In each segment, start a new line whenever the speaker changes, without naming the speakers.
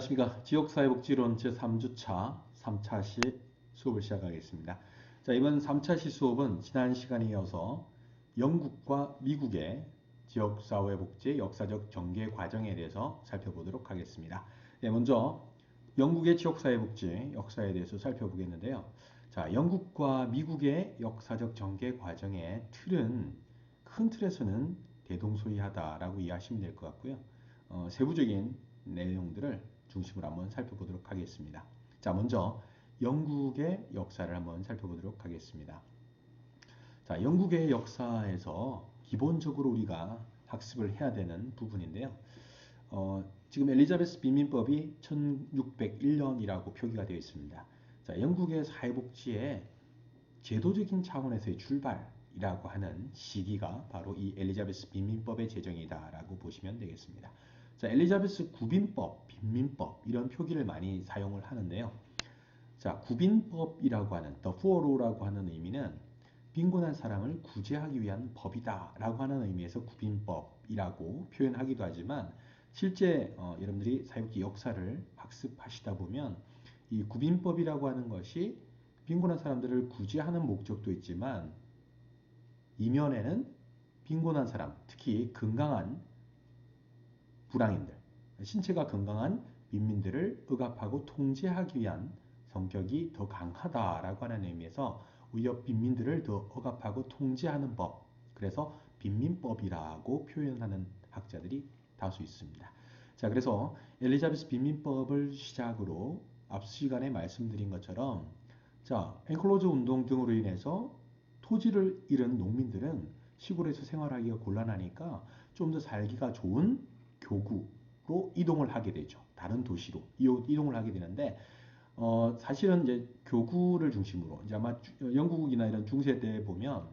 안녕하십니까. 지역사회복지론 제3주차 3차시 수업을 시작하겠습니다. 자, 이번 3차시 수업은 지난 시간에 이어서 영국과 미국의 지역사회복지의 역사적 전개 과정에 대해서 살펴보도록 하겠습니다. 네, 먼저 영국의 지역사회복지 역사에 대해서 살펴보겠는데요. 자, 영국과 미국의 역사적 전개 과정의 틀은 큰 틀에서는 대동소이하다라고 이해하시면 될 것 같고요. 세부적인 내용들을 중심으로 한번 살펴보도록 하겠습니다. 자, 먼저 영국의 역사를 한번 살펴보도록 하겠습니다. 자, 영국의 역사에서 기본적으로 우리가 학습을 해야 되는 부분인데요. 지금 엘리자베스 빈민법이 1601년이라고 표기가 되어 있습니다. 자, 영국의 사회복지의 제도적인 차원에서의 출발이라고 하는 시기가 바로 이 엘리자베스 빈민법의 제정이다라고 보시면 되겠습니다. 자, 엘리자베스 구빈법, 빈민법 이런 표기를 많이 사용을 하는데요. 자, 구빈법이라고 하는 the for law라고 하는 의미는 빈곤한 사람을 구제하기 위한 법이다라고 하는 의미에서 구빈법이라고 표현하기도 하지만 실제 여러분들이 사회복지 역사를 학습하시다 보면 이 구빈법이라고 하는 것이 빈곤한 사람들을 구제하는 목적도 있지만 이면에는 빈곤한 사람, 특히 건강한 불황인들, 신체가 건강한 빈민들을 억압하고 통제하기 위한 성격이 더 강하다라고 하는 의미에서 오히려 빈민들을 더 억압하고 통제하는 법, 그래서 빈민법이라고 표현하는 학자들이 다수 있습니다. 자, 그래서 엘리자베스 빈민법을 시작으로 앞 시간에 말씀드린 것처럼 자, 엔클로저 운동 등으로 인해서 토지를 잃은 농민들은 시골에서 생활하기가 곤란하니까 좀 더 살기가 좋은 교구로 이동을 하게 되죠. 다른 도시로 이동을 하게 되는데 사실은 이제 교구를 중심으로 이제 아마 영국이나 이런 중세 때 보면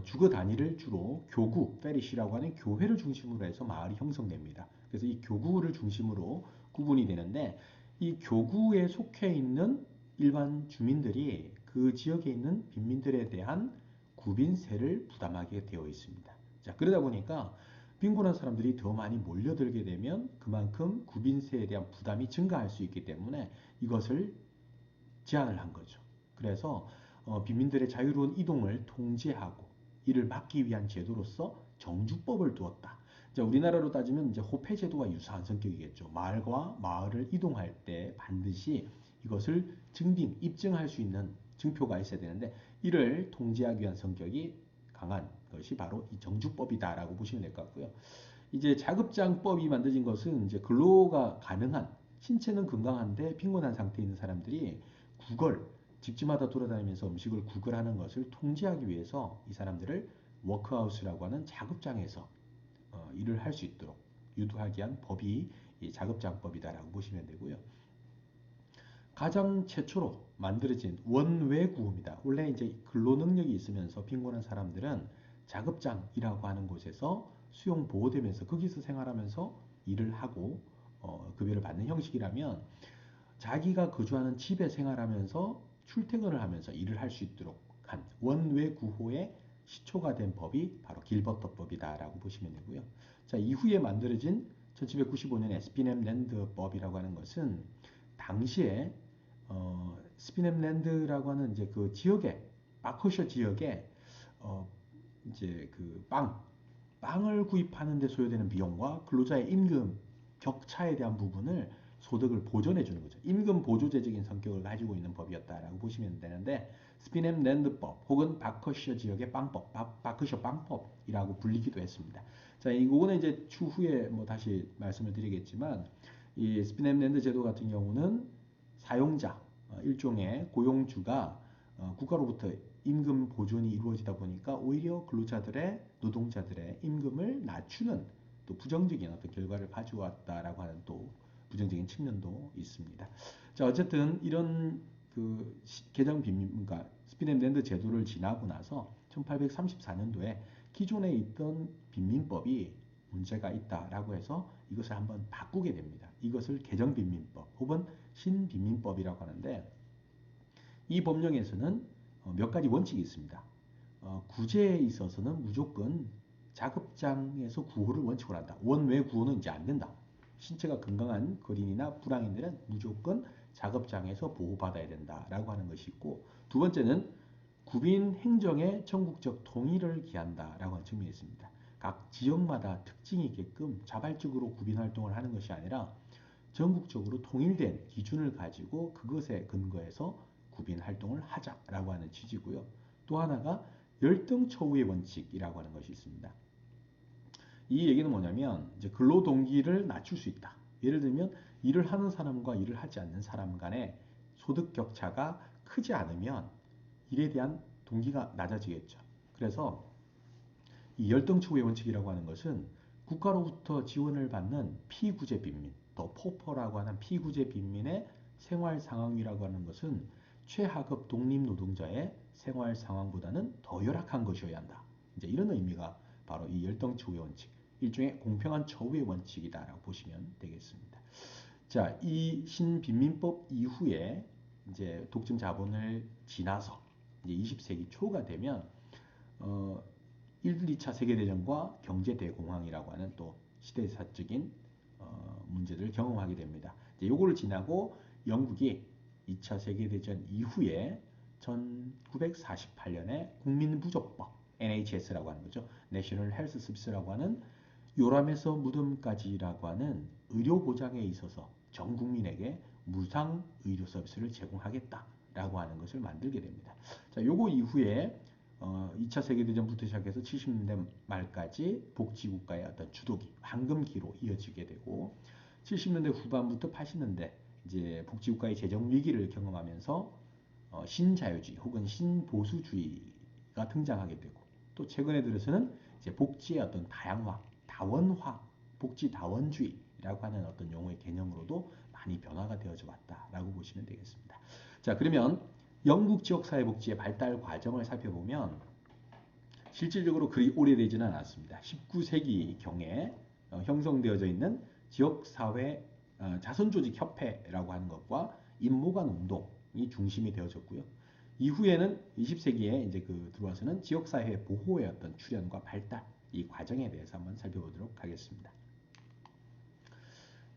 주거 단위를 주로 교구, 페리시라고 하는 교회를 중심으로 해서 마을이 형성됩니다. 그래서 이 교구를 중심으로 구분이 되는데 이 교구에 속해 있는 일반 주민들이 그 지역에 있는 빈민들에 대한 구빈세를 부담하게 되어 있습니다. 자, 그러다 보니까 빈곤한 사람들이 더 많이 몰려들게 되면 그만큼 구빈세에 대한 부담이 증가할 수 있기 때문에 이것을 제한을 한 거죠. 그래서 빈민들의 자유로운 이동을 통제하고 이를 막기 위한 제도로서 정주법을 두었다. 자, 우리나라로 따지면 이제 호패제도와 유사한 성격이겠죠. 마을과 마을을 이동할 때 반드시 이것을 입증할 수 있는 증표가 있어야 되는데 이를 통제하기 위한 성격이 강한 것이 바로 이 정주법이다라고 보시면 될 것 같고요. 이제 자급장법이 만들어진 것은 이제 근로가 가능한 신체는 건강한데 빈곤한 상태에 있는 사람들이 집집마다 돌아다니면서 음식을 구걸하는 것을 통제하기 위해서 이 사람들을 워크하우스라고 하는 자급장에서 일을 할 수 있도록 유도하기 위한 법이 이 자급장법이다라고 보시면 되고요. 가장 최초로 만들어진 원외구호입니다. 원래 이제 근로 능력이 있으면서 빈곤한 사람들은 자급장이라고 하는 곳에서 수용 보호되면서 거기서 생활하면서 일을 하고 급여를 받는 형식이라면 자기가 거주하는 집에 생활하면서 출퇴근을 하면서 일을 할 수 있도록 한 원외구호의 시초가 된 법이 바로 길버터법이다라고 보시면 되고요. 자, 이후에 만들어진 1795년의 스피넴랜드법이라고 하는 것은 당시에 스피넴랜드라고 하는 이제 그 지역에 바커셔 지역에 이제 그 빵을 구입하는 데 소요되는 비용과 근로자의 임금 격차에 대한 부분을 소득을 보전해 주는 거죠. 임금 보조제적인 성격을 가지고 있는 법이었다라고 보시면 되는데 스피넴랜드법 혹은 바커셔 지역의 빵법, 바커셔 빵법이라고 불리기도 했습니다. 자, 이거는 이제 추후에 뭐 다시 말씀을 드리겠지만 이 스피넴랜드 제도 같은 경우는 사용자, 일종의 고용주가 국가로부터 임금 보존이 이루어지다 보니까 오히려 노동자들의 임금을 낮추는 또 부정적인 어떤 결과를 가져왔다라고 하는 또 부정적인 측면도 있습니다. 자, 어쨌든 이런 그 개정 그러니까 스피넴랜드 제도를 지나고 나서 1834년도에 기존에 있던 빈민법이 문제가 있다라고 해서 이것을 한번 바꾸게 됩니다. 이것을 개정빈민법 혹은 신빈민법이라고 하는데 이 법령에서는 몇 가지 원칙이 있습니다. 구제에 있어서는 무조건 자급장에서 구호를 원칙으로 한다. 원외 구호는 이제 안 된다. 신체가 건강한 거린이나 불황인들은 무조건 작업장에서 보호받아야 된다라고 하는 것이 있고, 두 번째는 구빈 행정의 전국적 통일을 기한다라고 하는 측면이 있습니다. 각 지역마다 특징이 있게끔 자발적으로 구빈 활동을 하는 것이 아니라 전국적으로 통일된 기준을 가지고 그것에 근거해서 구빈 활동을 하자라고 하는 취지고요. 또 하나가 열등처우의 원칙이라고 하는 것이 있습니다. 이 얘기는 뭐냐면 이제 근로 동기를 낮출 수 있다. 예를 들면 일을 하는 사람과 일을 하지 않는 사람 간의 소득 격차가 크지 않으면 일에 대한 동기가 낮아지겠죠. 그래서 이 열등처우의 원칙이라고 하는 것은 국가로부터 지원을 받는 피구제 빈민, 또 포퍼라고 하는 피구제 빈민의 생활 상황이라고 하는 것은 최하급 독립노동자의 생활 상황보다는 더 열악한 것이어야 한다. 이제 이런 의미가 바로 이 열등처우의 원칙, 일종의 공평한 처우의 원칙이다라고 보시면 되겠습니다. 자, 이 신빈민법 이후에 이제 독점 자본을 지나서 이제 20세기 초가 되면 1, 2차 세계대전과 경제대공황이라고 하는 또 시대사적인 문제들을 경험하게 됩니다. 이제 요거를 지나고 영국이 2차 세계대전 이후에 1948년에 국민부족법 NHS라고 하는 거죠. National Health Service라고 하는 요람에서 무덤까지라고 하는 의료 보장에 있어서 전 국민에게 무상 의료 서비스를 제공하겠다라고 하는 것을 만들게 됩니다. 자, 요거 이후에 2차 세계대전부터 시작해서 70년대 말까지 복지국가의 어떤 주도기, 황금기로 이어지게 되고 70년대 후반부터 80년대 이제 복지국가의 재정 위기를 경험하면서 신자유주의 혹은 신보수주의가 등장하게 되고 또 최근에 들어서는 이제 복지의 어떤 다양화, 다원화, 복지 다원주의라고 하는 어떤 용어의 개념으로도 많이 변화가 되어져 왔다라고 보시면 되겠습니다. 자, 그러면 영국 지역사회복지의 발달 과정을 살펴보면 실질적으로 그리 오래되지는 않았습니다. 19세기 경에 형성되어져 있는 지역사회 자선조직협회라고 하는 것과 임모간 운동이 중심이 되어졌고요. 이후에는 20세기에 이제 들어와서는 지역사회 보호의 어떤 출현과 발달 이 과정에 대해서 한번 살펴보도록 하겠습니다.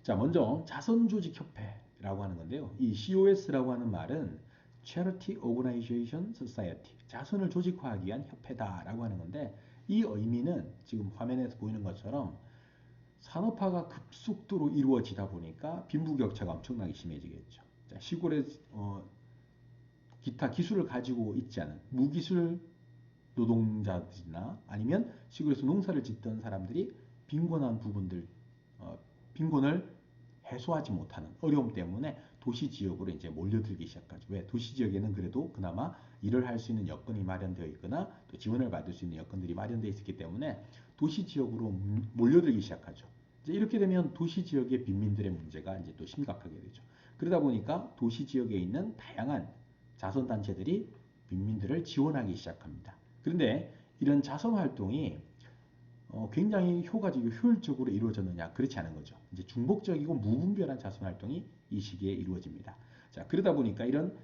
자, 먼저 자선조직협회라고 하는 건데요. 이 COS라고 하는 말은 Charity Organization Society, 자선을 조직화하기 위한 협회다라고 하는 건데 이 의미는 지금 화면에서 보이는 것처럼 산업화가 급속도로 이루어지다 보니까 빈부격차가 엄청나게 심해지겠죠. 자, 시골에 기타 기술을 가지고 있지 않은 무기술 노동자들이나 아니면 시골에서 농사를 짓던 사람들이 빈곤한 부분들, 빈곤을 해소하지 못하는 어려움 때문에 도시 지역으로 이제 몰려들기 시작하죠. 왜? 도시 지역에는 그래도 그나마 일을 할 수 있는 여건이 마련되어 있거나 또 지원을 받을 수 있는 여건들이 마련되어 있기 때문에 도시 지역으로 몰려들기 시작하죠. 이제 이렇게 되면 도시 지역의 빈민들의 문제가 이제 또 심각하게 되죠. 그러다 보니까 도시 지역에 있는 다양한 자선단체들이 빈민들을 지원하기 시작합니다. 그런데 이런 자선 활동이 굉장히 효과적이고 효율적으로 이루어졌느냐? 그렇지 않은 거죠. 이제 중복적이고 무분별한 자선 활동이 이 시기에 이루어집니다. 자, 그러다 보니까 이런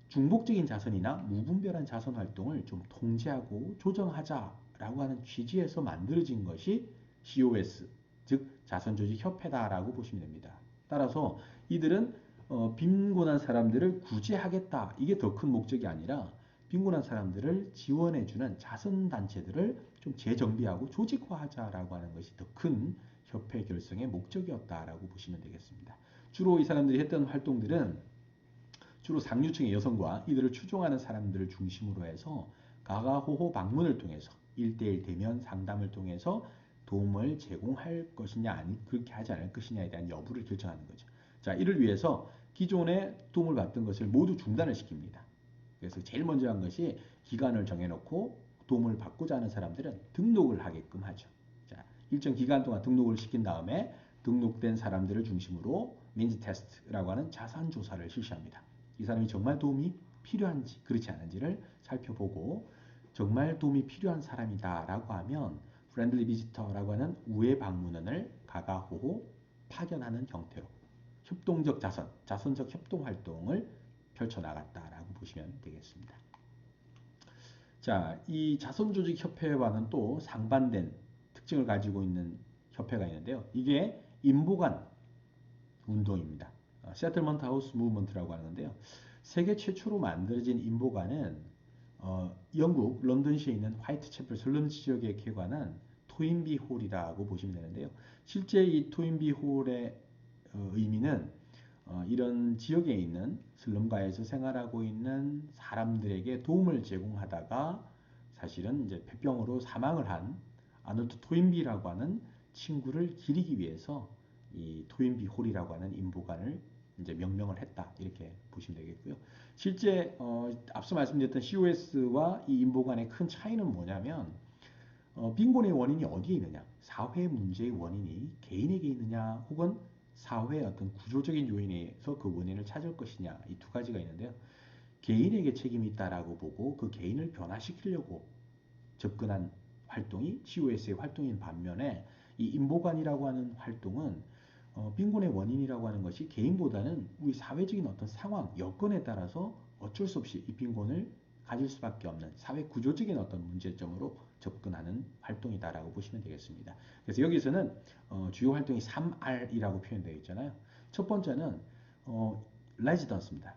중복적인 자선이나 무분별한 자선 활동을 좀 통제하고 조정하자라고 하는 취지에서 만들어진 것이 COS, 즉 자선조직협회다라고 보시면 됩니다. 따라서 이들은 빈곤한 사람들을 구제하겠다. 이게 더 큰 목적이 아니라 빈곤한 사람들을 지원해주는 자선단체들을 좀 재정비하고 조직화하자라고 하는 것이 더 큰 협회 결성의 목적이었다라고 보시면 되겠습니다. 주로 이 사람들이 했던 활동들은 주로 상류층의 여성과 이들을 추종하는 사람들을 중심으로 해서 가가호호 방문을 통해서 1대1 대면 상담을 통해서 도움을 제공할 것이냐 아니 그렇게 하지 않을 것이냐에 대한 여부를 결정하는 거죠. 자, 이를 위해서 기존에 도움을 받던 것을 모두 중단을 시킵니다. 그래서 제일 먼저 한 것이 기간을 정해놓고 도움을 받고자 하는 사람들은 등록을 하게끔 하죠. 자, 일정 기간 동안 등록을 시킨 다음에 등록된 사람들을 중심으로 민지 테스트라고 하는 자산 조사를 실시합니다. 이 사람이 정말 도움이 필요한지 그렇지 않은지를 살펴보고 정말 도움이 필요한 사람이다라고 하면 프렌들리 비지터라고 하는 우회 방문원을 가가호호 파견하는 형태로 협동적 자선, 자선적 협동 활동을 펼쳐나갔다라고 보시면 되겠습니다. 자, 이 자선조직협회와는 또 상반된 특징을 가지고 있는 협회가 있는데요. 이게 임보간 운동입니다. 세틀먼트 하우스 무브먼트라고 하는 건데요. 세계 최초로 만들어진 인보관은 영국 런던시에 있는 화이트채플 슬럼 지역에 개관한 토인비 홀이라고 보시면 되는데요. 실제 이 토인비 홀의 의미는 이런 지역에 있는 슬럼가에서 생활하고 있는 사람들에게 도움을 제공하다가 사실은 이제 폐병으로 사망을 한 아놀드 토인비라고 하는 친구를 기리기 위해서 이 토인비 홀이라고 하는 인보관을 이제 명명을 했다 이렇게 보시면 되겠고요. 실제 앞서 말씀드렸던 COS와 이 인보관의 큰 차이는 뭐냐면 빈곤의 원인이 어디에 있느냐, 사회 문제의 원인이 개인에게 있느냐, 혹은 사회의 어떤 구조적인 요인에서 그 원인을 찾을 것이냐, 이 두 가지가 있는데요. 개인에게 책임이 있다라고 보고 그 개인을 변화시키려고 접근한 활동이 COS의 활동인 반면에 이 인보관이라고 하는 활동은 빈곤의 원인이라고 하는 것이 개인보다는 우리 사회적인 어떤 상황, 여건에 따라서 어쩔 수 없이 이 빈곤을 가질 수밖에 없는 사회 구조적인 어떤 문제점으로 접근하는 활동이다라고 보시면 되겠습니다. 그래서 여기서는 주요 활동이 3R이라고 표현되어 있잖아요. 첫 번째는 레지던스입니다.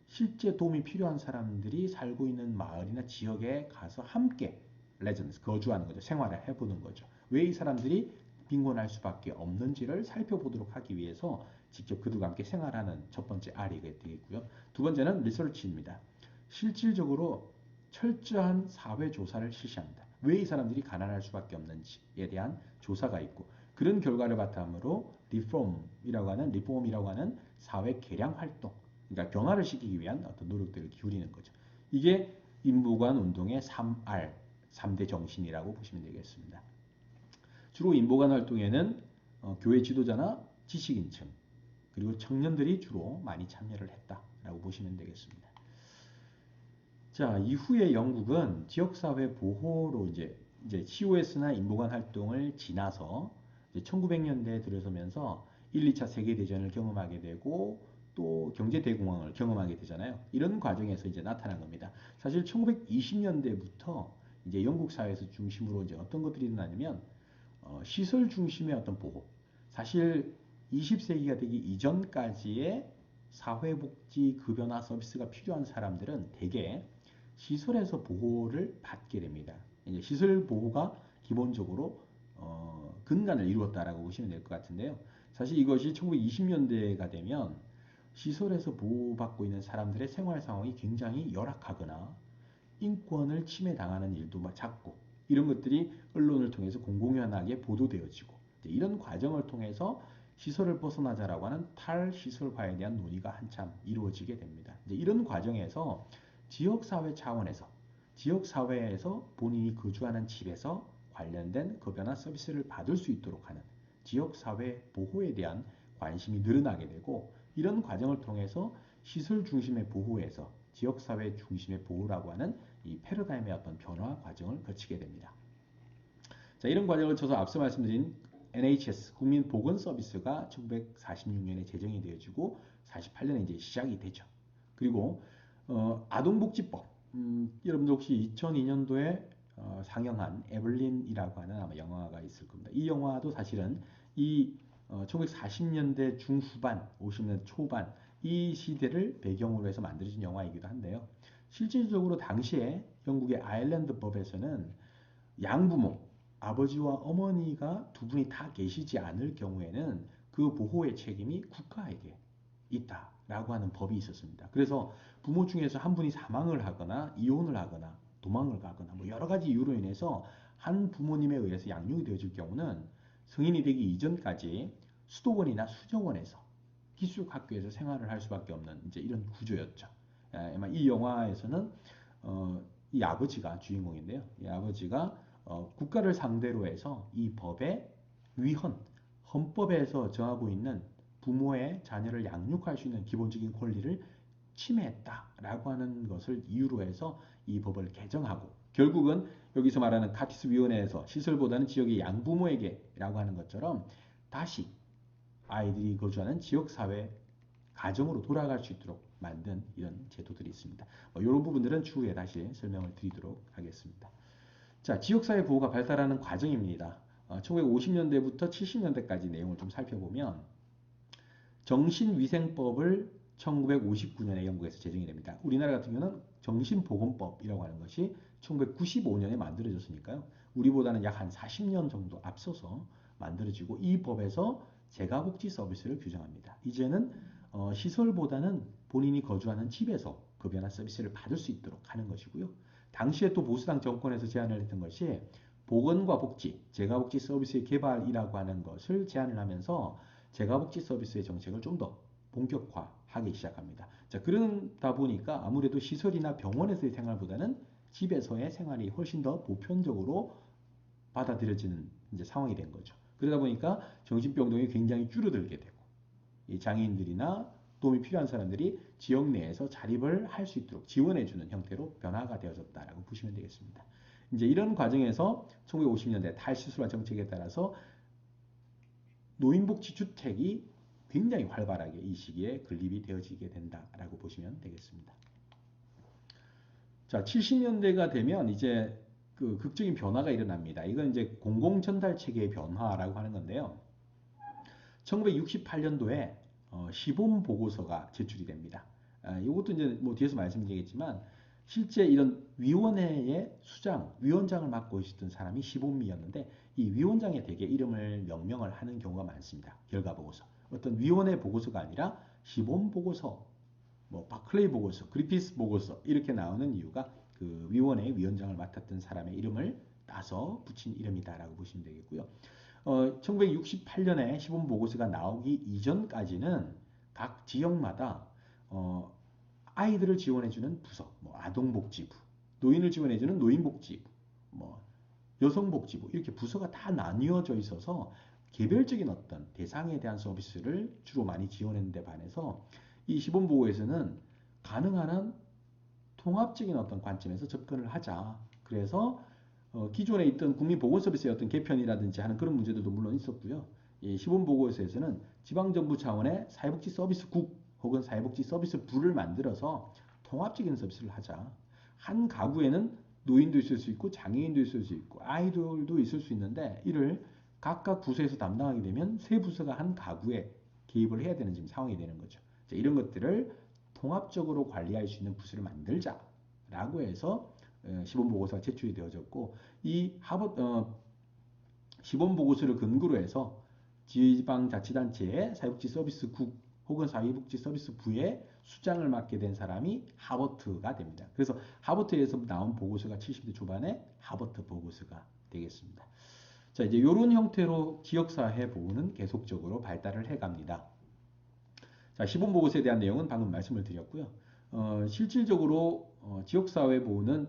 실제 도움이 필요한 사람들이 살고 있는 마을이나 지역에 가서 함께 레지던스, 거주하는 거죠. 생활을 해보는 거죠. 왜 이 사람들이 빈곤할 수밖에 없는지를 살펴보도록 하기 위해서 직접 그들과 함께 생활하는 첫 번째 R이 되겠고요. 두 번째는 리서치입니다. 실질적으로 철저한 사회 조사를 실시합니다. 왜 이 사람들이 가난할 수밖에 없는지에 대한 조사가 있고 그런 결과를 바탕으로 리폼이라고 하는 사회 개량 활동, 그러니까 변화를 시키기 위한 어떤 노력들을 기울이는 거죠. 이게 인보관 운동의 3R, 3대 정신이라고 보시면 되겠습니다. 주로 인보관 활동에는 교회 지도자나 지식인층 그리고 청년들이 주로 많이 참여를 했다라고 보시면 되겠습니다. 자, 이후에 영국은 지역사회 보호로 이제 COS나 인보관 활동을 지나서 이제 1900년대에 들어서면서 1, 2차 세계대전을 경험하게 되고 또 경제대공황을 경험하게 되잖아요. 이런 과정에서 이제 나타난 겁니다. 사실 1920년대부터 이제 영국 사회에서 중심으로 이제 어떤 것들이 일어나냐면 시설 중심의 어떤 보호. 사실 20세기가 되기 이전까지의 사회복지 급여나 서비스가 필요한 사람들은 대개 시설에서 보호를 받게 됩니다. 이제 시설 보호가 기본적으로 근간을 이루었다라고 보시면 될 것 같은데요. 사실 이것이 1920년대가 되면 시설에서 보호받고 있는 사람들의 생활 상황이 굉장히 열악하거나 인권을 침해당하는 일도 잦고 이런 것들이 언론을 통해서 공공연하게 보도되어지고 이런 과정을 통해서 시설을 벗어나자라고 하는 탈시설화에 대한 논의가 한참 이루어지게 됩니다. 이런 과정에서 지역사회 차원에서 지역사회에서 본인이 거주하는 집에서 관련된 급여나 서비스를 받을 수 있도록 하는 지역사회 보호에 대한 관심이 늘어나게 되고 이런 과정을 통해서 시설 중심의 보호에서 지역사회 중심의 보호라고 하는 이 패러다임의 어떤 변화 과정을 거치게 됩니다. 자, 이런 과정을 거쳐서 앞서 말씀드린 NHS 국민보건서비스가 1946년에 제정이 되어지고 48년에 이제 시작이 되죠. 그리고 아동복지법 여러분들 혹시 2002년도에 상영한 에블린이라고 하는 아마 영화가 있을 겁니다. 이 영화도 사실은 이 1940년대 중후반, 50년대 초반 이 시대를 배경으로 해서 만들어진 영화이기도 한데요. 실질적으로 당시에 영국의 아일랜드 법에서는 양부모, 아버지와 어머니가 두 분이 다 계시지 않을 경우에는 그 보호의 책임이 국가에게 있다라고 하는 법이 있었습니다. 그래서 부모 중에서 한 분이 사망을 하거나 이혼을 하거나 도망을 가거나 뭐 여러 가지 이유로 인해서 한 부모님에 의해서 양육이 되어질 경우는 성인이 되기 이전까지 수도원이나 수정원에서 기숙학교에서 생활을 할 수밖에 없는 이제 이런 구조였죠. 이 영화에서는 이 아버지가 주인공인데요. 이 아버지가 국가를 상대로 해서 이 법의 위헌, 헌법에서 정하고 있는 부모의 자녀를 양육할 수 있는 기본적인 권리를 침해했다라고 하는 것을 이유로 해서 이 법을 개정하고 결국은 여기서 말하는 카티스 위원회에서 시설보다는 지역의 양부모에게라고 하는 것처럼 다시 아이들이 거주하는 지역사회 가정으로 돌아갈 수 있도록 만든 이런 제도들이 있습니다. 이런 부분들은 추후에 다시 설명을 드리도록 하겠습니다. 자, 지역사회 보호가 발달하는 과정입니다. 1950년대부터 70년대까지 내용을 좀 살펴보면 정신위생법을 1959년에 영국에서 제정이 됩니다. 우리나라 같은 경우는 정신보건법이라고 하는 것이 1995년에 만들어졌으니까요. 우리보다는 약 한 40년 정도 앞서서 만들어지고 이 법에서 재가복지 서비스를 규정합니다. 이제는 시설보다는 본인이 거주하는 집에서 급여나 서비스를 받을 수 있도록 하는 것이고요. 당시에 또 보수당 정권에서 제안을 했던 것이 보건과 복지, 재가복지 서비스의 개발이라고 하는 것을 제안을 하면서 재가복지 서비스의 정책을 좀 더 본격화하기 시작합니다. 자, 그러다 보니까 아무래도 시설이나 병원에서의 생활보다는 집에서의 생활이 훨씬 더 보편적으로 받아들여지는 이제 상황이 된 거죠. 그러다 보니까 정신병동이 굉장히 줄어들게 되고 이 장애인들이나 도움이 필요한 사람들이 지역 내에서 자립을 할 수 있도록 지원해주는 형태로 변화가 되어졌다라고 보시면 되겠습니다. 이제 이런 과정에서 1950년대 탈시술화 정책에 따라서 노인복지주택이 굉장히 활발하게 이 시기에 건립이 되어지게 된다라고 보시면 되겠습니다. 자, 70년대가 되면 이제 그 극적인 변화가 일어납니다. 이건 이제 공공전달 체계의 변화라고 하는 건데요. 1968년도에 시범 보고서가 제출이 됩니다. 이것도 이제 뭐 뒤에서 말씀드리겠지만 실제 이런 위원회의 수장, 위원장을 맡고 있었던 사람이 시범이었는데 이 위원장에 대개 이름을 명명을 하는 경우가 많습니다. 결과 보고서. 어떤 위원회 보고서가 아니라 시범 보고서, 뭐 바클레이 보고서, 그리피스 보고서 이렇게 나오는 이유가 그 위원회의 위원장을 맡았던 사람의 이름을 따서 붙인 이름이다라고 보시면 되겠고요. 1968년에 시범 보고서가 나오기 이전까지는 각 지역마다 아이들을 지원해주는 부서, 뭐 아동복지부, 노인을 지원해주는 노인복지부, 뭐 여성복지부 이렇게 부서가 다 나뉘어져 있어서 개별적인 어떤 대상에 대한 서비스를 주로 많이 지원했는데 반해서 이 시범보고에서는 가능한 한 통합적인 어떤 관점에서 접근을 하자. 그래서 기존에 있던 국민보건서비스의 어떤 개편이라든지 하는 그런 문제들도 물론 있었고요. 이 시범보고서에서는 지방정부 차원의 사회복지서비스국 혹은 사회복지서비스부를 만들어서 통합적인 서비스를 하자. 한 가구에는 노인도 있을 수 있고 장애인도 있을 수 있고 아이들도 있을 수 있는데 이를 각각 부서에서 담당하게 되면 세 부서가 한 가구에 개입을 해야 되는 지금 상황이 되는 거죠. 자, 이런 것들을 통합적으로 관리할 수 있는 부서를 만들자라고 해서 시범보고서가 제출이 되어졌고 이 시범보고서를 근거로 해서 지방자치단체의 사회복지서비스국 혹은 사회복지서비스부의 수장을 맡게 된 사람이 하버트가 됩니다. 그래서 하버트에서 나온 보고서가 70대 초반에 하버트 보고서가 되겠습니다. 자, 이제 이런 형태로 지역사회 보호는 계속적으로 발달을 해갑니다. 자, 시범보고서에 대한 내용은 방금 말씀을 드렸고요. 실질적으로 지역사회 보호는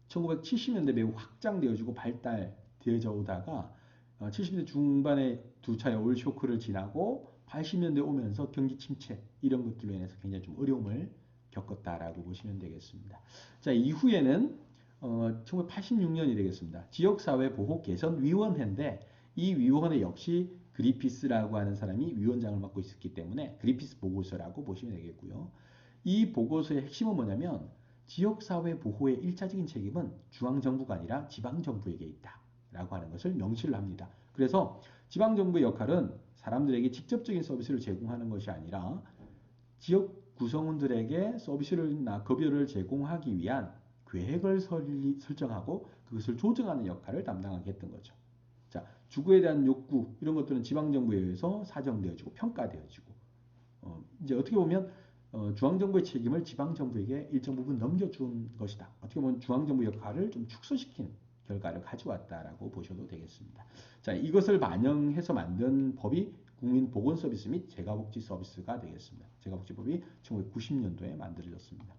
1970년대 매우 확장되어지고 발달되어져 오다가 70년대 중반에 두 차례 오일 쇼크를 지나고 80년대 오면서 경기 침체 이런 것들로 인해서 굉장히 좀 어려움을 겪었다라고 보시면 되겠습니다. 자, 이후에는 1986년이 되겠습니다. 지역사회 보호 개선 위원회인데 이 위원회 역시 그리피스라고 하는 사람이 위원장을 맡고 있었기 때문에 그리피스 보고서라고 보시면 되겠고요. 이 보고서의 핵심은 뭐냐면 지역사회 보호의 1차적인 책임은 중앙정부가 아니라 지방정부에게 있다라고 하는 것을 명시를 합니다. 그래서 지방정부의 역할은 사람들에게 직접적인 서비스를 제공하는 것이 아니라 지역 구성원들에게 서비스나 급여를 제공하기 위한 계획을 설정하고 그것을 조정하는 역할을 담당하게 했던 거죠. 자, 주거에 대한 욕구 이런 것들은 지방정부에 의해서 사정되어지고 평가되어지고 이제 어떻게 보면 중앙정부의 책임을 지방정부에게 일정 부분 넘겨준 것이다. 어떻게 보면 중앙정부 역할을 좀 축소시킨 결과를 가져왔다라고 보셔도 되겠습니다. 자, 이것을 반영해서 만든 법이 국민보건서비스 및 재가복지서비스가 되겠습니다. 재가복지법이 1990년도에 만들어졌습니다.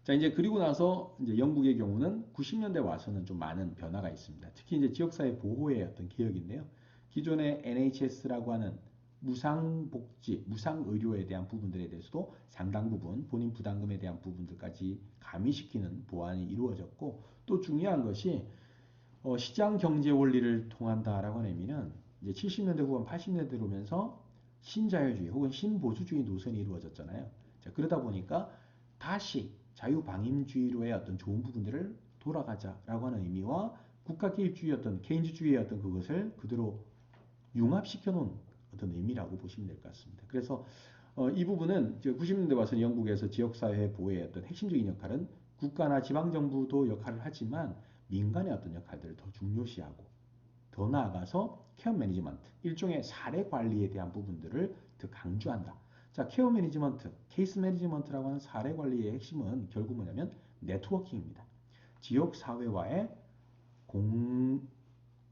자, 이제 그리고 나서 이제 영국의 경우는 90년대 와서는 좀 많은 변화가 있습니다. 특히 이제 지역사회 보호의 어떤 개혁인데요. 기존의 NHS라고 하는 무상복지, 무상의료에 대한 부분들에 대해서도 상당 부분 본인 부담금에 대한 부분들까지 가미시키는 보완이 이루어졌고 또 중요한 것이 시장 경제 원리를 통한다라고 하는 의미는 이제 70년대 후반 80년대로 오면서 신자유주의 혹은 신보수주의 노선이 이루어졌잖아요. 자, 그러다 보니까 다시 자유방임주의로의 어떤 좋은 부분들을 돌아가자라고 하는 의미와 국가 개입주의 어떤 케인즈주의의 어떤 그것을 그대로 융합시켜 놓은 어떤 의미라고 보시면 될 것 같습니다. 그래서 이 부분은 90년대 와서 영국에서 지역사회 보호의 어떤 핵심적인 역할은 국가나 지방정부도 역할을 하지만 민간의 어떤 역할들을 더 중요시하고 더 나아가서 케어 매니지먼트, 일종의 사례 관리에 대한 부분들을 더 강조한다. 자, 케어 매니지먼트, 케이스 매니지먼트라고 하는 사례 관리의 핵심은 결국 뭐냐면 네트워킹입니다. 지역사회와의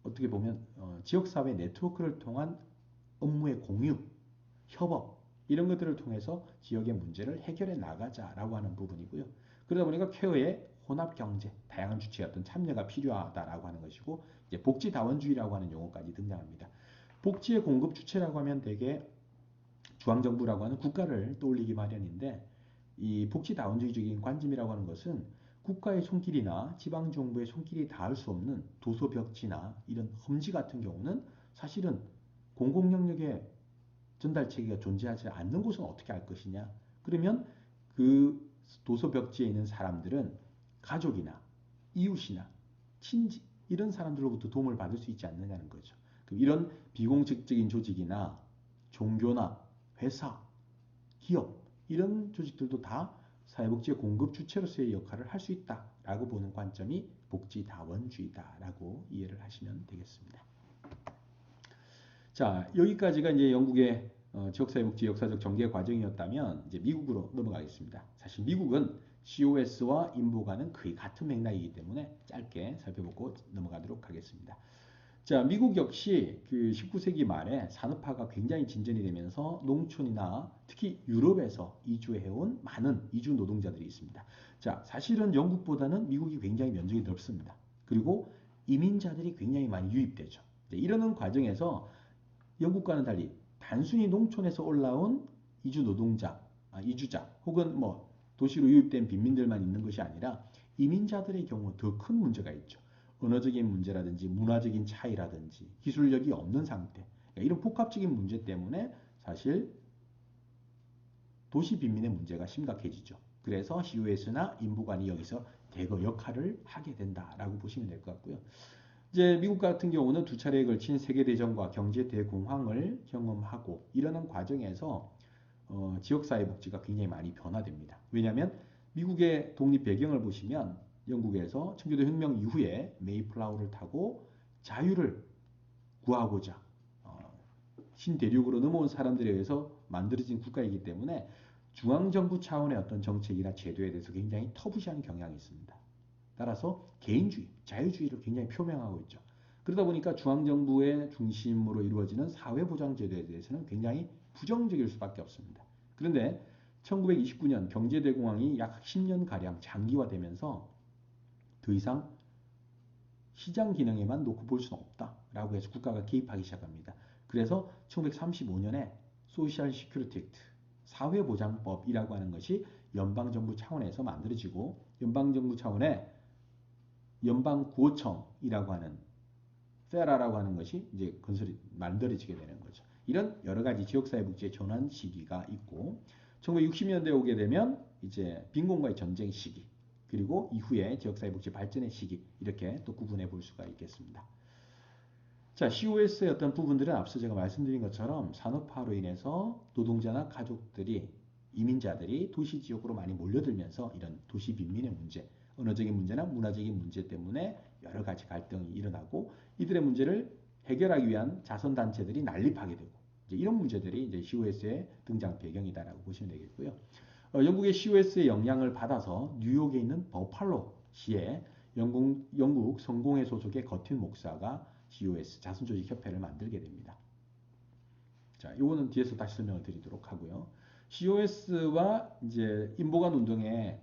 어떻게 보면 지역사회 네트워크를 통한 업무의 공유, 협업 이런 것들을 통해서 지역의 문제를 해결해 나가자라고 하는 부분이고요. 그러다 보니까 케어의 혼합 경제, 다양한 주체의 어떤 참여가 필요하다라고 하는 것이고 이제 복지다원주의라고 하는 용어까지 등장합니다. 복지의 공급 주체라고 하면 대개 중앙정부라고 하는 국가를 떠올리기 마련인데 이 복지다원주의적인 관점이라고 하는 것은 국가의 손길이나 지방정부의 손길이 닿을 수 없는 도서벽지나 이런 험지 같은 경우는 사실은 공공영역의 전달체계가 존재하지 않는 곳은 어떻게 할 것이냐. 그러면 그 도서벽지에 있는 사람들은 가족이나 이웃이나 친지 이런 사람들로부터 도움을 받을 수 있지 않느냐는 거죠. 이런 비공식적인 조직이나 종교나 회사, 기업 이런 조직들도 다 사회복지의 공급 주체로서의 역할을 할 수 있다라고 보는 관점이 복지다원주의다라고 이해를 하시면 되겠습니다. 자, 여기까지가 이제 영국의 지역사회복지 역사적 전개 과정이었다면 이제 미국으로 넘어가겠습니다. 사실 미국은 COS와 인보가는 거의 같은 맥락이기 때문에 짧게 살펴보고 넘어가도록 하겠습니다. 자, 미국 역시 그 19세기 말에 산업화가 굉장히 진전이 되면서 농촌이나 특히 유럽에서 이주해온 많은 이주 노동자들이 있습니다. 자, 사실은 영국보다는 미국이 굉장히 면적이 넓습니다. 그리고 이민자들이 굉장히 많이 유입되죠. 이러는 과정에서 영국과는 달리 단순히 농촌에서 올라온 이주 노동자, 이주자 혹은 뭐 도시로 유입된 빈민들만 있는 것이 아니라 이민자들의 경우 더 큰 문제가 있죠. 언어적인 문제라든지 문화적인 차이라든지 기술력이 없는 상태 이런 복합적인 문제 때문에 사실 도시 빈민의 문제가 심각해지죠. 그래서 COS나 인보관이 여기서 대거 역할을 하게 된다라고 보시면 될 것 같고요. 이제 미국 같은 경우는 두 차례에 걸친 세계대전과 경제대공황을 경험하고 이러는 과정에서 지역사회복지가 굉장히 많이 변화됩니다. 왜냐하면 미국의 독립 배경을 보시면 영국에서 청교도 혁명 이후에 메이플라워를 타고 자유를 구하고자 신대륙으로 넘어온 사람들에 의해서 만들어진 국가이기 때문에 중앙정부 차원의 어떤 정책이나 제도에 대해서 굉장히 터부시한 경향이 있습니다. 따라서 개인주의, 자유주의를 굉장히 표명하고 있죠. 그러다 보니까 중앙정부의 중심으로 이루어지는 사회보장제도에 대해서는 굉장히 부정적일 수밖에 없습니다. 그런데 1929년 경제대공황이 약 10년가량 장기화되면서 더 이상 시장 기능에만 놓고 볼 수는 없다라고 해서 국가가 개입하기 시작합니다. 그래서 1935년에 소셜 시큐리티 액트, 사회보장법이라고 하는 것이 연방정부 차원에서 만들어지고 연방정부 차원의 연방구호청이라고 하는 페라라고 하는 것이 이제 건설이 만들어지게 되는 거죠. 이런 여러 가지 지역사회복지의 전환 시기가 있고 1960년대에 오게 되면 이제 빈곤과의 전쟁 시기 그리고 이후에 지역사회복지 발전의 시기 이렇게 또 구분해 볼 수가 있겠습니다. 자, COS의 어떤 부분들은 앞서 제가 말씀드린 것처럼 산업화로 인해서 노동자나 가족들이 이민자들이 도시 지역으로 많이 몰려들면서 이런 도시 빈민의 문제, 언어적인 문제나 문화적인 문제 때문에 여러 가지 갈등이 일어나고 이들의 문제를 해결하기 위한 자선단체들이 난립하게 되고 이제 이런 문제들이 이제 COS의 등장 배경이다라고 보시면 되겠고요. 영국의 COS의 영향을 받아서 뉴욕에 있는 버팔로시에 영국 성공회 소속의 거틴 목사가 COS 자선조직협회를 만들게 됩니다. 자, 이거는 뒤에서 다시 설명을 드리도록 하고요. COS와 이제 인보관 운동의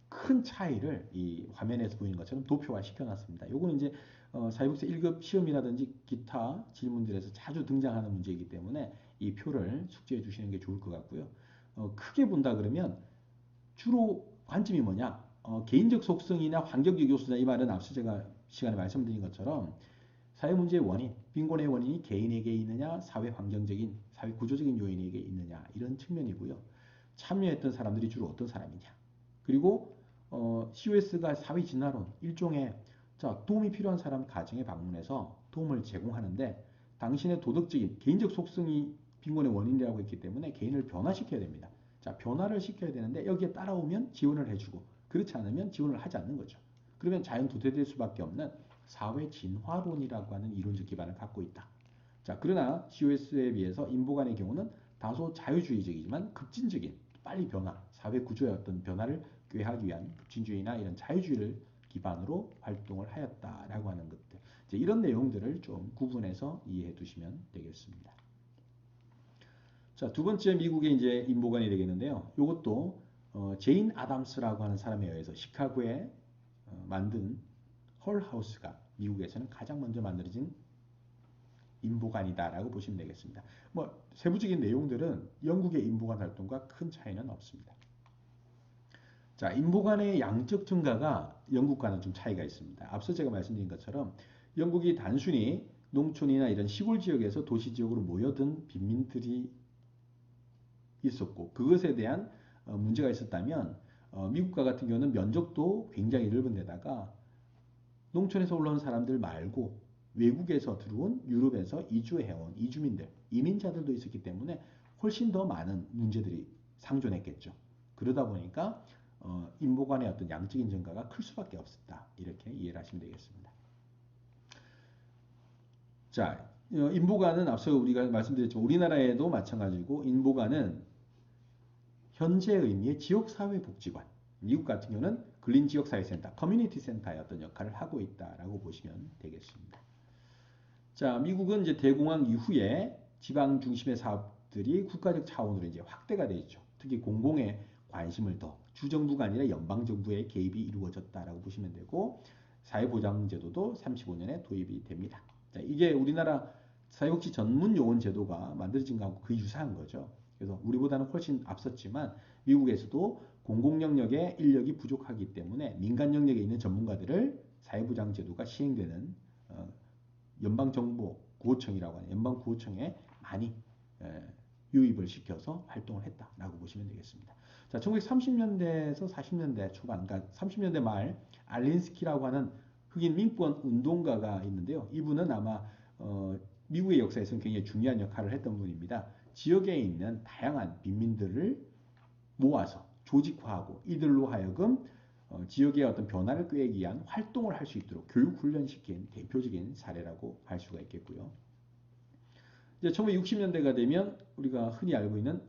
큰 차이를 이 화면에서 보이는 것처럼 도표화 시켜놨습니다. 이거는 이제 사회복지 1급 시험이라든지 기타 질문들에서 자주 등장하는 문제이기 때문에 이 표를 숙지해 주시는 게 좋을 것 같고요. 크게 본다 그러면 주로 관점이 뭐냐? 개인적 속성이나 환경적 요소냐 이 말은 앞서 제가 시간에 말씀드린 것처럼 사회 문제의 원인, 빈곤의 원인이 개인에게 있느냐, 사회 환경적인, 사회 구조적인 요인에게 있느냐 이런 측면이고요. 참여했던 사람들이 주로 어떤 사람이냐. 그리고 COS가 사회 진화론 일종의 자, 도움이 필요한 사람 가정에 방문해서 도움을 제공하는데 당신의 도덕적인 개인적 속성이 빈곤의 원인이라고 했기 때문에 개인을 변화시켜야 됩니다. 자, 변화를 시켜야 되는데 여기에 따라오면 지원을 해주고 그렇지 않으면 지원을 하지 않는 거죠. 그러면 자연 도태될 수밖에 없는 사회 진화론이라고 하는 이론적 기반을 갖고 있다. 자, 그러나 COS에 비해서 인보간의 경우는 다소 자유주의적이지만 급진적인 빨리 변화, 사회 구조의 어떤 변화를 꾀하기 위한 급진주의나 이런 자유주의를 기반으로 활동을 하였다라고 하는 것들. 이제 이런 내용들을 좀 구분해서 이해해 두시면 되겠습니다. 자, 두 번째 미국의 이제 인보관이 되겠는데요. 이것도 제인 아담스라고 하는 사람에 의해서 시카고에 만든 헐하우스가 미국에서는 가장 먼저 만들어진 인보관이다라고 보시면 되겠습니다. 뭐 세부적인 내용들은 영국의 인보관 활동과 큰 차이는 없습니다. 자, 인보관의 양적 증가가 영국과는 좀 차이가 있습니다. 앞서 제가 말씀드린 것처럼 영국이 단순히 농촌이나 이런 시골 지역에서 도시 지역으로 모여든 빈민들이 있었고 그것에 대한 문제가 있었다면 미국과 같은 경우는 면적도 굉장히 넓은 데다가 농촌에서 올라온 사람들 말고 외국에서 들어온 유럽에서 이주해온 이주민들, 이민자들도 있었기 때문에 훨씬 더 많은 문제들이 상존했겠죠. 그러다 보니까 인보관의 어떤 양적인 증가가 클 수밖에 없었다. 이렇게 이해를 하시면 되겠습니다. 자, 인보관은 앞서 우리가 말씀드렸지만 우리나라에도 마찬가지고 인보관은 현재 의미의 지역사회복지관, 미국 같은 경우는 근린지역사회센터, 커뮤니티 센터의 어떤 역할을 하고 있다라고 보시면 되겠습니다. 자, 미국은 이제 대공황 이후에 지방 중심의 사업들이 국가적 차원으로 이제 확대가 되어 있죠. 특히 공공의 관심을 더 주정부가 아니라 연방정부의 개입이 이루어졌다라고 보시면 되고 사회보장제도도 35년에 도입이 됩니다. 자, 이게 우리나라 사회복지 전문 요원 제도가 만들어진 것하고 거의 유사한 거죠. 그래서 우리보다는 훨씬 앞섰지만 미국에서도 공공 영역에 인력이 부족하기 때문에 민간 영역에 있는 전문가들을 사회보장 제도가 시행되는 연방정보구호청이라고 하는 연방구호청에 많이 유입을 시켜서 활동을 했다라고 보시면 되겠습니다. 자, 1930년대에서 40년대 초반, 그러니까 30년대 말 알린스키라고 하는 흑인 민권 운동가가 있는데요. 이분은 아마 미국의 역사에서는 굉장히 중요한 역할을 했던 분입니다. 지역에 있는 다양한 빈민들을 모아서 조직화하고 이들로 하여금 지역의 어떤 변화를 꾀기 위한 활동을 할 수 있도록 교육 훈련시킨 대표적인 사례라고 할 수가 있겠고요. 이제 1960년대가 되면 우리가 흔히 알고 있는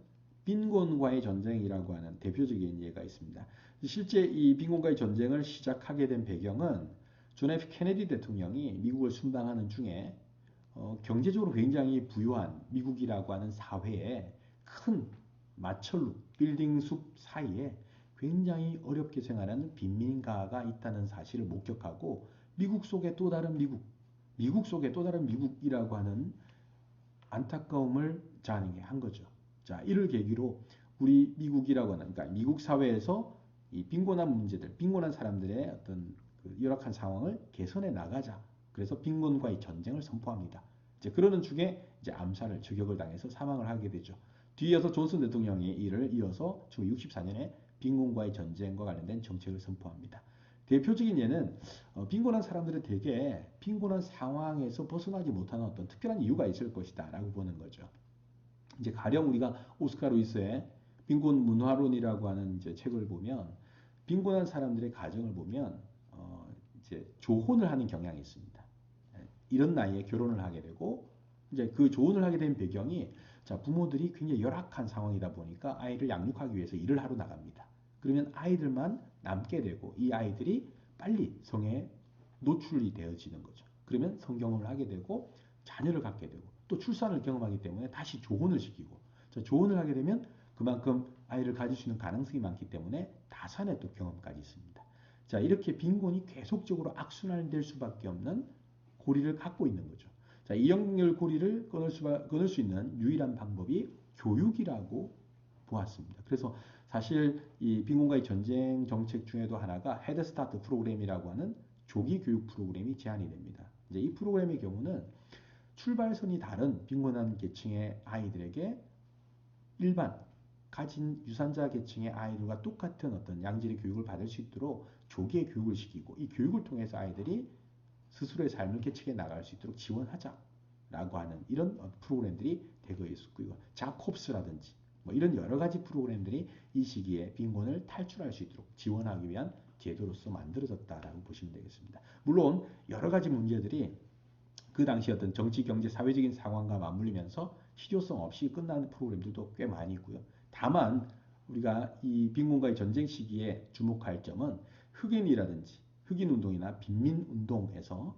빈곤과의 전쟁이라고 하는 대표적인 예가 있습니다. 실제 이 빈곤과의 전쟁을 시작하게 된 배경은 존 F 케네디 대통령이 미국을 순방하는 중에 경제적으로 굉장히 부유한 미국이라고 하는 사회에 큰 마철루, 빌딩 숲 사이에 굉장히 어렵게 생활하는 빈민가가 있다는 사실을 목격하고 미국 속에 또 다른 미국, 미국 속에 또 다른 미국이라고 하는 안타까움을 자아내게 한 거죠. 자, 이를 계기로 우리 미국이라고 하는, 그러니까 미국 사회에서 이 빈곤한 문제들, 빈곤한 사람들의 어떤 그 열악한 상황을 개선해 나가자. 그래서 빈곤과의 전쟁을 선포합니다. 이제 그러는 중에 이제 암살을 저격을 당해서 사망을 하게 되죠. 뒤이어서 존슨 대통령이 이를 이어서 1964년에 빈곤과의 전쟁과 관련된 정책을 선포합니다. 대표적인 예는 빈곤한 사람들은 대개 빈곤한 상황에서 벗어나지 못하는 어떤 특별한 이유가 있을 것이다 라고 보는 거죠. 이제 가령 우리가 오스카 루이스의 빈곤 문화론이라고 하는 이제 책을 보면 빈곤한 사람들의 가정을 보면 이제 조혼을 하는 경향이 있습니다. 이런 나이에 결혼을 하게 되고 이제 그 조혼을 하게 된 배경이 자, 부모들이 굉장히 열악한 상황이다 보니까 아이를 양육하기 위해서 일을 하러 나갑니다. 그러면 아이들만 남게 되고 이 아이들이 빨리 성에 노출이 되어지는 거죠. 그러면 성경험을 하게 되고 자녀를 갖게 되고 또 출산을 경험하기 때문에 다시 조혼을 시키고 자, 조혼을 하게 되면 그만큼 아이를 가질 수 있는 가능성이 많기 때문에 다산의 또 경험까지 있습니다. 자, 이렇게 빈곤이 계속적으로 악순환될 수밖에 없는 고리를 갖고 있는 거죠. 자, 이 연결 고리를 끊을 수 있는 유일한 방법이 교육이라고 보았습니다. 그래서 사실 이 빈곤과의 전쟁 정책 중에도 하나가 헤드스타트 프로그램이라고 하는 조기 교육 프로그램이 제안이 됩니다. 이제 이 프로그램의 경우는 출발선이 다른 빈곤한 계층의 아이들에게 일반 가진 유산자 계층의 아이들과 똑같은 어떤 양질의 교육을 받을 수 있도록 조기에 교육을 시키고 이 교육을 통해서 아이들이 스스로의 삶을 개척해 나갈 수 있도록 지원하자. 라고 하는 이런 프로그램들이 대거 있었고요. 자콥스라든지 뭐 이런 여러 가지 프로그램들이 이 시기에 빈곤을 탈출할 수 있도록 지원하기 위한 제도로서 만들어졌다라고 보시면 되겠습니다. 물론 여러 가지 문제들이 그 당시 어떤 정치, 경제, 사회적인 상황과 맞물리면서 실효성 없이 끝나는 프로그램들도 꽤 많이 있고요. 다만 우리가 이 빈곤과의 전쟁 시기에 주목할 점은 흑인이라든지 흑인운동이나 빈민운동에서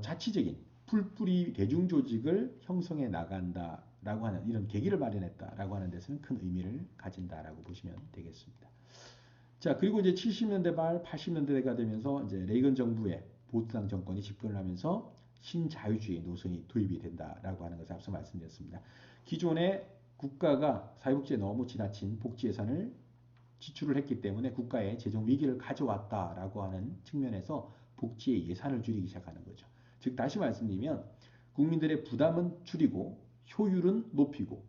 자치적인 풀뿌리 대중조직을 형성해 나간다라고 하는 이런 계기를 마련했다라고 하는 데서는 큰 의미를 가진다라고 보시면 되겠습니다. 자, 그리고 이제 70년대 말 80년대가 되면서 이제 레이건 정부의 보수당 정권이 집권을 하면서 신자유주의 노선이 도입이 된다라고 하는 것을 앞서 말씀드렸습니다. 기존에 국가가 사회복지에 너무 지나친 복지 예산을 지출을 했기 때문에 국가의 재정 위기를 가져왔다라고 하는 측면에서 복지의 예산을 줄이기 시작하는 거죠. 즉 다시 말씀드리면 국민들의 부담은 줄이고 효율은 높이고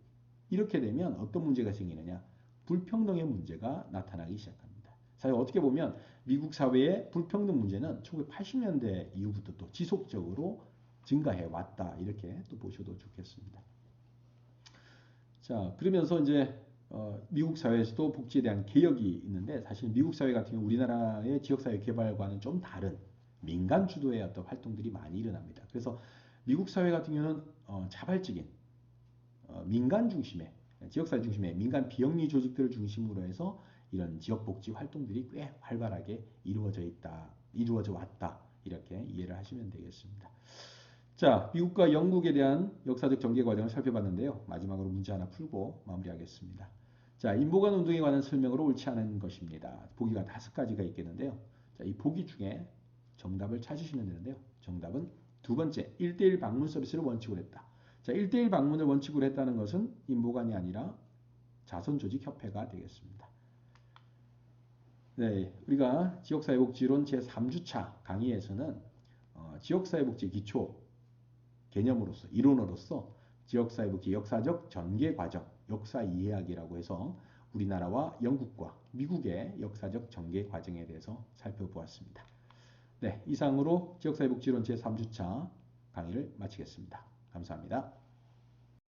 이렇게 되면 어떤 문제가 생기느냐? 불평등의 문제가 나타나기 시작합니다. 사실 어떻게 보면 미국 사회의 불평등 문제는 1980년대 이후부터 또 지속적으로 증가해 왔다 이렇게 또 보셔도 좋겠습니다. 자, 그러면서 이제 미국 사회에서도 복지에 대한 개혁이 있는데 사실 미국 사회 같은 경우 우리나라의 지역사회 개발과는 좀 다른 민간 주도의 어떤 활동들이 많이 일어납니다. 그래서 미국 사회 같은 경우는 자발적인 민간 중심의 지역사회 중심의 민간 비영리 조직들을 중심으로 해서 이런 지역복지 활동들이 꽤 활발하게 이루어져 왔다 이렇게 이해를 하시면 되겠습니다. 자, 미국과 영국에 대한 역사적 전개 과정을 살펴봤는데요. 마지막으로 문제 하나 풀고 마무리하겠습니다. 자, 인보관 운동에 관한 설명으로 옳지 않은 것입니다. 보기가 5가지가 있겠는데요. 자, 이 보기 중에 정답을 찾으시면 되는데요. 정답은 두 번째, 1대1 방문 서비스를 원칙으로 했다. 자, 1대1 방문을 원칙으로 했다는 것은 인보관이 아니라 자선조직협회가 되겠습니다. 네, 우리가 지역사회복지론 제3주차 강의에서는 지역사회복지 기초 개념으로서 이론으로서 지역사회복지 역사적 전개 과정, 역사 이해하기라고 해서 우리나라와 영국과 미국의 역사적 전개 과정에 대해서 살펴보았습니다. 네, 이상으로 지역사회복지론 제3주차 강의를 마치겠습니다. 감사합니다.